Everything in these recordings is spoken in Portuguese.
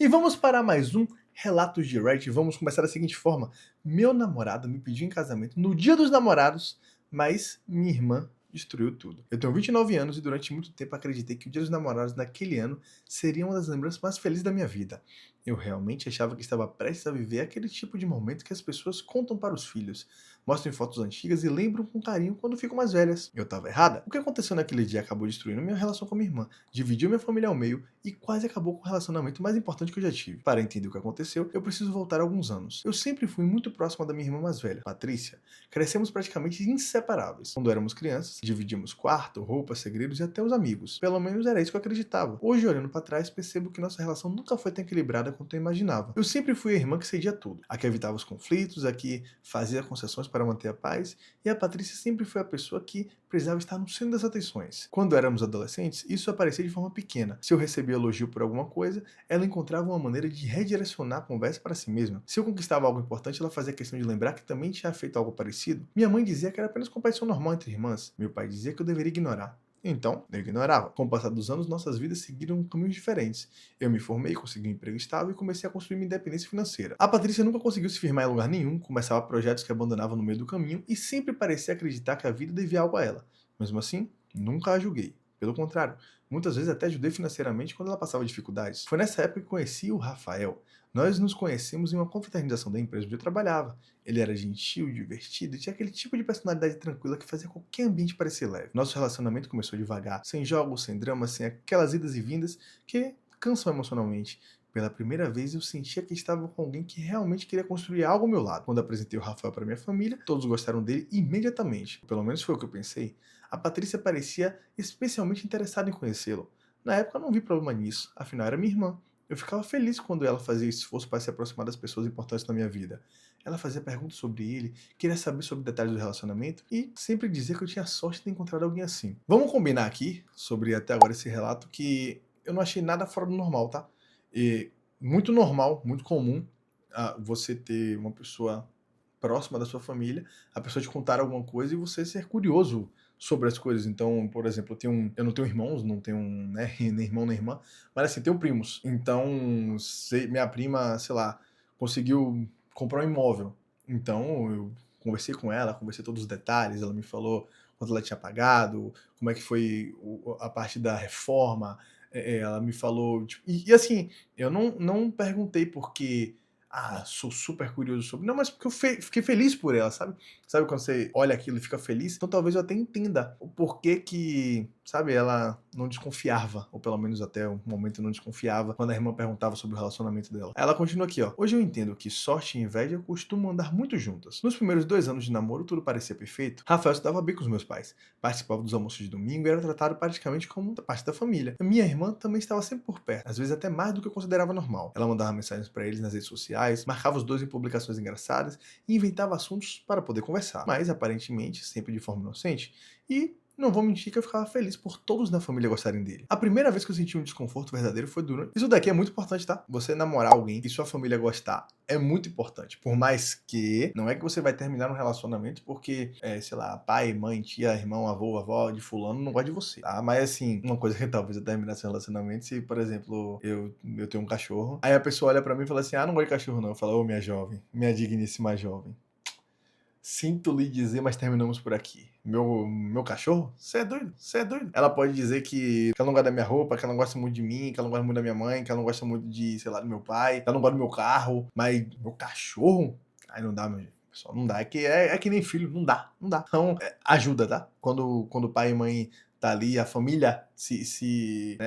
E vamos para mais um Relatos de Reddit. Vamos começar da seguinte forma: meu namorado me pediu em casamento no dia dos namorados, mas minha irmã destruiu tudo. Eu tenho 29 anos e durante muito tempo acreditei que o dia dos namorados naquele ano seria uma das lembranças mais felizes da minha vida. Eu realmente achava que estava prestes a viver aquele tipo de momento que as pessoas contam para os filhos, mostram em fotos antigas e lembram com carinho quando ficam mais velhas. Eu estava errada? O que aconteceu naquele dia acabou destruindo minha relação com minha irmã, dividiu minha família ao meio e quase acabou com o relacionamento mais importante que eu já tive. Para entender o que aconteceu, eu preciso voltar alguns anos. Eu sempre fui muito próxima da minha irmã mais velha, Patrícia. Crescemos praticamente inseparáveis. Quando éramos crianças, dividimos quarto, roupas, segredos e até os amigos. Pelo menos era isso que eu acreditava. Hoje, olhando para trás, percebo que nossa relação nunca foi tão equilibrada quanto eu imaginava. Eu sempre fui a irmã que cedia tudo, a que evitava os conflitos, a que fazia concessões para manter a paz, e a Patrícia sempre foi a pessoa que precisava estar no centro das atenções. Quando éramos adolescentes, isso aparecia de forma pequena. Se eu recebia elogio por alguma coisa, ela encontrava uma maneira de redirecionar a conversa para si mesma. Se eu conquistava algo importante, ela fazia questão de lembrar que também tinha feito algo parecido. Minha mãe dizia que era apenas competição normal entre irmãs. Meu pai dizia que eu deveria ignorar. Então, eu ignorava. Com o passar dos anos, nossas vidas seguiram caminhos diferentes. Eu me formei, consegui um emprego estável e comecei a construir minha independência financeira. A Patrícia nunca conseguiu se firmar em lugar nenhum, começava projetos que abandonava no meio do caminho e sempre parecia acreditar que a vida devia algo a ela. Mesmo assim, nunca a julguei. Pelo contrário, muitas vezes até ajudei financeiramente quando ela passava dificuldades. Foi nessa época que conheci o Rafael. Nós nos conhecemos em uma confraternização da empresa onde eu trabalhava. Ele era gentil, divertido e tinha aquele tipo de personalidade tranquila que fazia qualquer ambiente parecer leve. Nosso relacionamento começou devagar, sem jogos, sem dramas, sem aquelas idas e vindas que cansam emocionalmente. Pela primeira vez eu sentia que estava com alguém que realmente queria construir algo ao meu lado. Quando apresentei o Rafael para minha família, todos gostaram dele imediatamente. Pelo menos foi o que eu pensei. A Patrícia parecia especialmente interessada em conhecê-lo. Na época eu não vi problema nisso, afinal era minha irmã. Eu ficava feliz quando ela fazia esse esforço para se aproximar das pessoas importantes na minha vida. Ela fazia perguntas sobre ele, queria saber sobre detalhes do relacionamento e sempre dizia que eu tinha sorte de encontrar alguém assim. Vamos combinar aqui, sobre até agora esse relato, que eu não achei nada fora do normal, tá? E muito normal, muito comum, você ter uma pessoa próxima da sua família, a pessoa te contar alguma coisa e você ser curioso sobre as coisas. Então, por exemplo, eu não tenho irmãos, não tenho, né, nem irmão nem irmã, mas assim, tenho primos. Então, minha prima, sei lá, conseguiu comprar um imóvel. Então, eu conversei com ela, conversei todos os detalhes, ela me falou quanto ela tinha pagado, como é que foi a parte da reforma, ela me falou, tipo, e assim, eu não perguntei porque sou super curioso sobre. Não, mas porque eu fiquei feliz por ela, sabe? Sabe quando você olha aquilo e fica feliz? Então talvez eu até entenda o porquê que, sabe, ela não desconfiava, ou pelo menos até um momento não desconfiava, quando a irmã perguntava sobre o relacionamento dela. Ela continua aqui, ó. Hoje eu entendo que sorte e inveja costumam andar muito juntas. Nos primeiros 2 anos de namoro, tudo parecia perfeito. Rafael se dava bem com os meus pais, participava dos almoços de domingo e era tratado praticamente como parte da família. A minha irmã também estava sempre por perto, às vezes até mais do que eu considerava normal. Ela mandava mensagens para eles nas redes sociais, marcava os dois em publicações engraçadas e inventava assuntos para poder conversar, mas aparentemente sempre de forma inocente. E não vou mentir que eu ficava feliz por todos na família gostarem dele. A primeira vez que eu senti um desconforto verdadeiro foi durante. Isso daqui é muito importante, tá? Você namorar alguém e sua família gostar é muito importante. Por mais que não é que você vai terminar um relacionamento porque, sei lá, pai, mãe, tia, irmão, avô, avó de fulano não gosta de você, tá? Mas assim, uma coisa que talvez eu terminasse um relacionamento se, por exemplo, eu tenho um cachorro, aí a pessoa olha pra mim e fala assim, não gosto de cachorro não. Eu falo, ô minha jovem, minha digníssima jovem. Sinto lhe dizer, mas terminamos por aqui. Meu cachorro? Você é doido? Você é doido? Ela pode dizer que ela não gosta da minha roupa, que ela não gosta muito de mim, que ela não gosta muito da minha mãe, que ela não gosta muito de, sei lá, do meu pai, que ela não gosta do meu carro, mas meu cachorro? Aí não dá, meu gente. Pessoal, não dá. É que nem filho, não dá, não dá. Então, ajuda, tá? Quando pai e mãe tá ali, a família se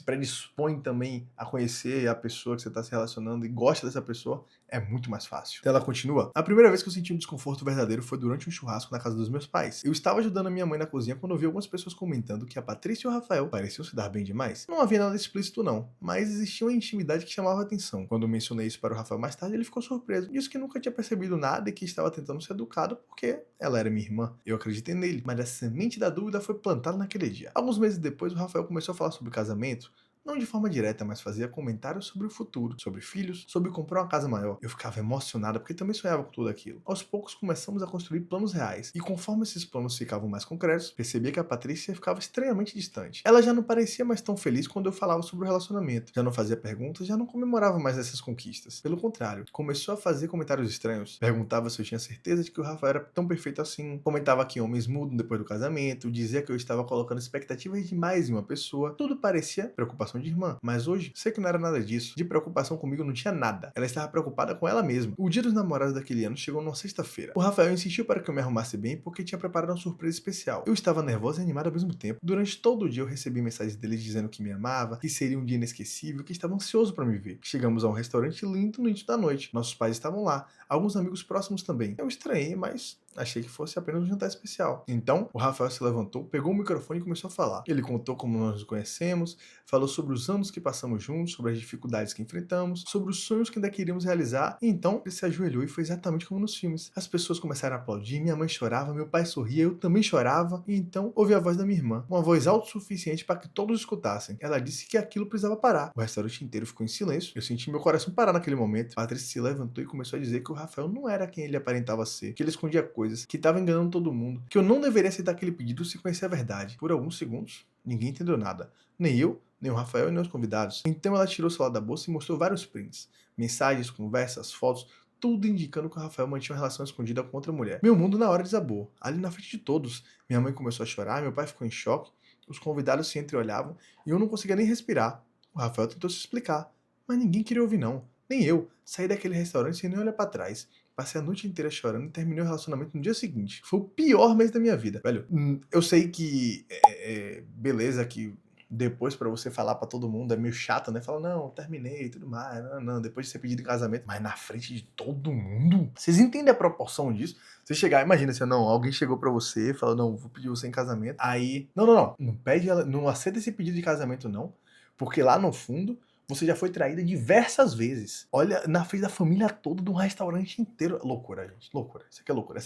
predispõe também a conhecer a pessoa que você tá se relacionando e gosta dessa pessoa, é muito mais fácil. Então ela continua. A primeira vez que eu senti um desconforto verdadeiro foi durante um churrasco na casa dos meus pais. Eu estava ajudando a minha mãe na cozinha quando eu vi algumas pessoas comentando que a Patrícia e o Rafael pareciam se dar bem demais. Não havia nada explícito não, mas existia uma intimidade que chamava a atenção. Quando eu mencionei isso para o Rafael mais tarde, ele ficou surpreso. Disse que nunca tinha percebido nada e que estava tentando ser educado porque ela era minha irmã. Eu acreditei nele, mas a semente da dúvida foi plantada naquele dia. Alguns meses depois, o Rafael começou a falar sobre casamento, Não de forma direta, mas fazia comentários sobre o futuro, sobre filhos, sobre comprar uma casa maior. Eu ficava emocionada porque também sonhava com tudo aquilo. Aos poucos começamos a construir planos reais, e conforme esses planos ficavam mais concretos, percebia que a Patrícia ficava extremamente distante. Ela já não parecia mais tão feliz quando eu falava sobre o relacionamento, já não fazia perguntas, já não comemorava mais essas conquistas. Pelo contrário, começou a fazer comentários estranhos, perguntava se eu tinha certeza de que o Rafael era tão perfeito assim, comentava que homens mudam depois do casamento, dizia que eu estava colocando expectativas demais em uma pessoa. Tudo parecia preocupação de irmã, mas hoje sei que não era nada disso. De preocupação comigo não tinha nada. Ela estava preocupada com ela mesma. O dia dos namorados daquele ano chegou numa sexta-feira. O Rafael insistiu para que eu me arrumasse bem porque tinha preparado uma surpresa especial. Eu estava nervosa e animada ao mesmo tempo. Durante todo o dia eu recebi mensagens dele dizendo que me amava, que seria um dia inesquecível, que estava ansioso para me ver. Chegamos a um restaurante lindo no início da noite. Nossos pais estavam lá, alguns amigos próximos também. Eu estranhei, mas achei que fosse apenas um jantar especial. Então, o Rafael se levantou, pegou o microfone e começou a falar. Ele contou como nós nos conhecemos, falou sobre os anos que passamos juntos, sobre as dificuldades que enfrentamos, sobre os sonhos que ainda queríamos realizar, e então ele se ajoelhou e foi exatamente como nos filmes. As pessoas começaram a aplaudir, minha mãe chorava, meu pai sorria, eu também chorava, e então ouvi a voz da minha irmã, uma voz alta o suficiente para que todos escutassem. Ela disse que aquilo precisava parar. O restaurante inteiro ficou em silêncio, eu senti meu coração parar naquele momento. Patrícia se levantou e começou a dizer que o Rafael não era quem ele aparentava ser, que ele escondia coisas, que estava enganando todo mundo, que eu não deveria aceitar aquele pedido se conhecer a verdade. Por alguns segundos, ninguém entendeu nada. Nem eu, nem o Rafael e nem os convidados. Então ela tirou o celular da bolsa e mostrou vários prints. Mensagens, conversas, fotos, tudo indicando que o Rafael mantinha uma relação escondida com outra mulher. Meu mundo na hora desabou, ali na frente de todos. Minha mãe começou a chorar, meu pai ficou em choque, os convidados se entreolhavam e eu não conseguia nem respirar. O Rafael tentou se explicar, mas ninguém queria ouvir não. Nem eu. Saí daquele restaurante sem nem olhar pra trás. Passei a noite inteira chorando e terminei o relacionamento no dia seguinte. Foi o pior mês da minha vida. Velho, eu sei que beleza que depois pra você falar pra todo mundo é meio chato, né? Fala, não, terminei e tudo mais. Não, depois de ser pedido em casamento. Mas na frente de todo mundo? Vocês entendem a proporção disso? Você chegar, imagina assim, não, alguém chegou pra você e falou, não, vou pedir você em casamento. Aí, não. Não pede ela, não aceita esse pedido de casamento, não. Porque lá no fundo, você já foi traída diversas vezes. Olha, na frente da família toda, de um restaurante inteiro. Loucura, gente. Loucura. Isso aqui é loucura.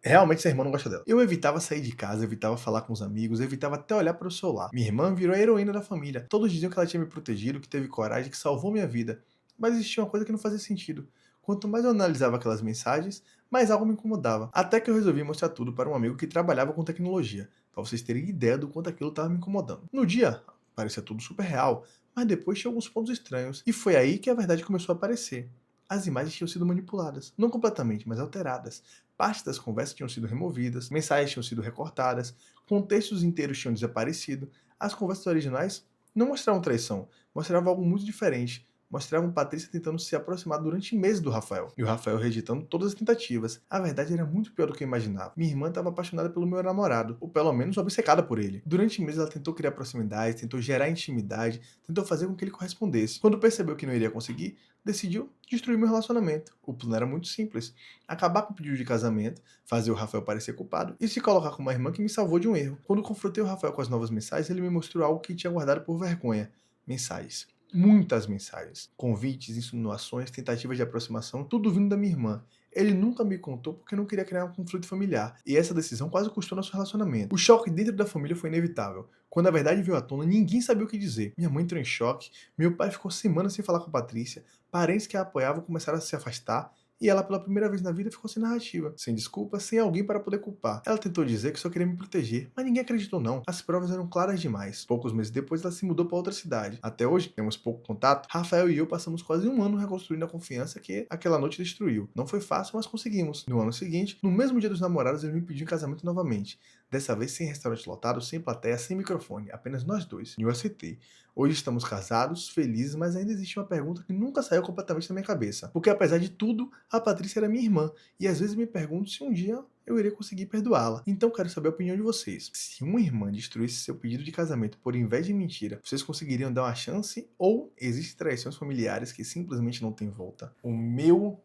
Realmente, essa irmã não gosta dela. Eu evitava sair de casa, evitava falar com os amigos, evitava até olhar para o celular. Minha irmã virou a heroína da família. Todos diziam que ela tinha me protegido, que teve coragem, que salvou minha vida. Mas existia uma coisa que não fazia sentido. Quanto mais eu analisava aquelas mensagens, mais algo me incomodava. Até que eu resolvi mostrar tudo para um amigo que trabalhava com tecnologia, para vocês terem ideia do quanto aquilo estava me incomodando. No dia, parecia tudo super real, mas depois tinha alguns pontos estranhos, e foi aí que a verdade começou a aparecer. As imagens tinham sido manipuladas, não completamente, mas alteradas. Partes das conversas tinham sido removidas, mensagens tinham sido recortadas, contextos inteiros tinham desaparecido. As conversas originais não mostravam traição, mostravam algo muito diferente. Mostravam Patrícia tentando se aproximar durante meses do Rafael, e o Rafael rejeitando todas as tentativas. A verdade era muito pior do que eu imaginava. Minha irmã estava apaixonada pelo meu namorado, ou pelo menos obcecada por ele. Durante meses ela tentou criar proximidade, tentou gerar intimidade, tentou fazer com que ele correspondesse. Quando percebeu que não iria conseguir, decidiu destruir meu relacionamento. O plano era muito simples: acabar com o pedido de casamento, fazer o Rafael parecer culpado e se colocar como uma irmã que me salvou de um erro. Quando confrontei o Rafael com as novas mensagens, ele me mostrou algo que tinha guardado por vergonha. Mensagens. Muitas mensagens. Convites, insinuações, tentativas de aproximação, tudo vindo da minha irmã. Ele nunca me contou porque não queria criar um conflito familiar, e essa decisão quase custou nosso relacionamento. O choque dentro da família foi inevitável. Quando a verdade veio à tona, ninguém sabia o que dizer. Minha mãe entrou em choque, meu pai ficou semanas sem falar com a Patrícia, parentes que a apoiavam começaram a se afastar, e ela, pela primeira vez na vida, ficou sem narrativa, sem desculpa, sem alguém para poder culpar. Ela tentou dizer que só queria me proteger, mas ninguém acreditou não. As provas eram claras demais. Poucos meses depois, ela se mudou para outra cidade. Até hoje, temos pouco contato. Rafael e eu passamos quase um ano reconstruindo a confiança que aquela noite destruiu. Não foi fácil, mas conseguimos. No ano seguinte, no mesmo dia dos namorados, ele me pediu em casamento novamente. Dessa vez sem restaurante lotado, sem plateia, sem microfone, apenas nós dois. E eu aceitei. Hoje estamos casados, felizes, mas ainda existe uma pergunta que nunca saiu completamente da minha cabeça. Porque apesar de tudo, a Patrícia era minha irmã, e às vezes me pergunto se um dia eu irei conseguir perdoá-la. Então quero saber a opinião de vocês. Se uma irmã destruísse seu pedido de casamento por invés de mentira, vocês conseguiriam dar uma chance? Ou existem traições familiares que simplesmente não têm volta? O meu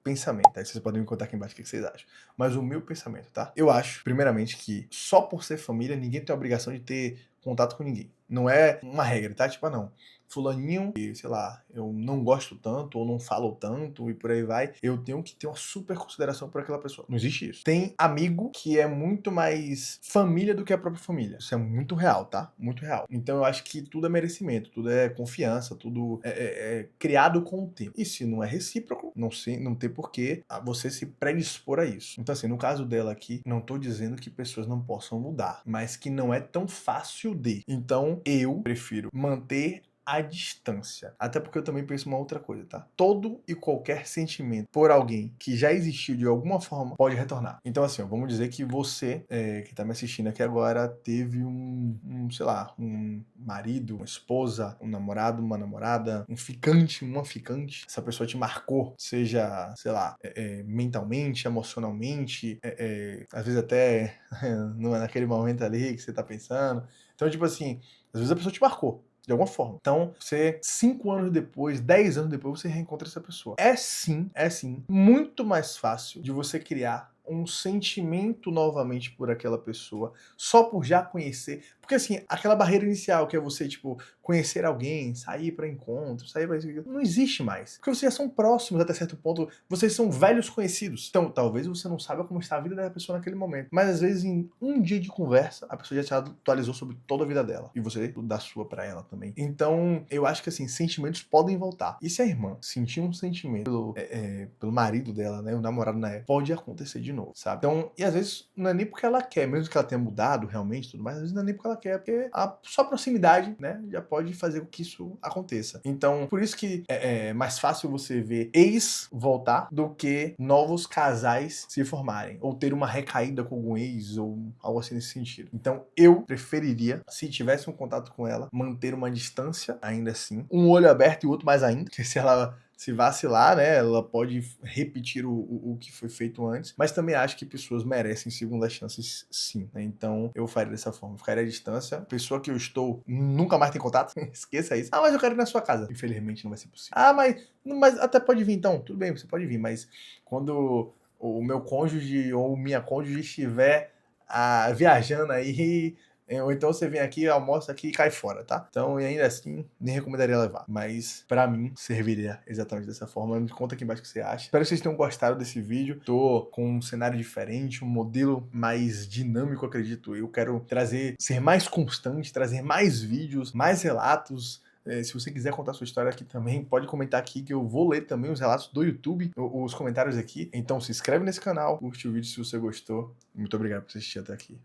pensamento, aí vocês podem me contar aqui embaixo o que vocês acham. Mas o meu pensamento, tá? Eu acho, primeiramente, que só por ser família, ninguém tem a obrigação de ter contato com ninguém. Não é uma regra, tá? Tipo, não. fulaninho, e sei lá, eu não gosto tanto, ou não falo tanto, e por aí vai, eu tenho que ter uma super consideração por aquela pessoa. Não existe isso. Tem amigo que é muito mais família do que a própria família. Isso é muito real, tá? Muito real. Então eu acho que tudo é merecimento, tudo é confiança, tudo é criado com o tempo. E se não é recíproco, não tem porquê você se predispor a isso. Então assim, no caso dela aqui, não tô dizendo que pessoas não possam mudar, mas que não é tão fácil de. Então eu prefiro manter a distância. Até porque eu também penso uma outra coisa, tá? Todo e qualquer sentimento por alguém que já existiu de alguma forma pode retornar. Então, assim, ó, vamos dizer que você, que tá me assistindo aqui agora, teve sei lá, um marido, uma esposa, um namorado, uma namorada, um ficante, uma ficante. Essa pessoa te marcou, seja, sei lá, mentalmente, emocionalmente, às vezes até não é naquele momento ali que você tá pensando. Então, tipo assim, às vezes a pessoa te marcou de alguma forma. Então, você, 5 anos depois, 10 anos depois, você reencontra essa pessoa. É sim, muito mais fácil de você criar um sentimento novamente por aquela pessoa, só por já conhecer. Porque assim, aquela barreira inicial que é você, tipo, conhecer alguém, sair para encontro, sair pra isso, não existe mais. Porque vocês já são próximos até certo ponto, vocês são velhos conhecidos. Então, talvez você não saiba como está a vida da pessoa naquele momento. Mas às vezes, em um dia de conversa, a pessoa já te atualizou sobre toda a vida dela. E você dá sua para ela também. Então, eu acho que assim, sentimentos podem voltar. E se a irmã sentir um sentimento pelo marido dela, né? O namorado na época, pode acontecer de novo, sabe? Então, e às vezes não é nem porque ela quer, mesmo que ela tenha mudado realmente tudo mais, às vezes não é nem porque ela quer, porque a só proximidade, né, já pode fazer com que isso aconteça. Então, por isso que é mais fácil você ver ex voltar do que novos casais se formarem, ou ter uma recaída com algum ex, ou algo assim nesse sentido. Então, eu preferiria, se tivesse um contato com ela, manter uma distância, ainda assim, um olho aberto e o outro mais ainda, porque se ela se vacilar, né, ela pode repetir o que foi feito antes, mas também acho que pessoas merecem segundas chances sim, né? Então eu faria dessa forma, ficaria à distância, a pessoa que eu estou nunca mais tem contato, esqueça isso. Ah, mas eu quero ir na sua casa. Infelizmente não vai ser possível. Ah, mas até pode vir então, tudo bem, você pode vir, mas quando o meu cônjuge ou minha cônjuge estiver viajando aí, ou então você vem aqui, almoça aqui e cai fora, tá? Então, e ainda assim, nem recomendaria levar. Mas, pra mim, serviria exatamente dessa forma. Me conta aqui embaixo o que você acha. Espero que vocês tenham gostado desse vídeo. Tô com um cenário diferente, um modelo mais dinâmico, acredito eu. Quero ser mais constante, trazer mais vídeos, mais relatos. Se você quiser contar sua história aqui também, pode comentar aqui que eu vou ler também os relatos do YouTube, os comentários aqui. Então se inscreve nesse canal, curte o vídeo se você gostou. Muito obrigado por assistir até aqui.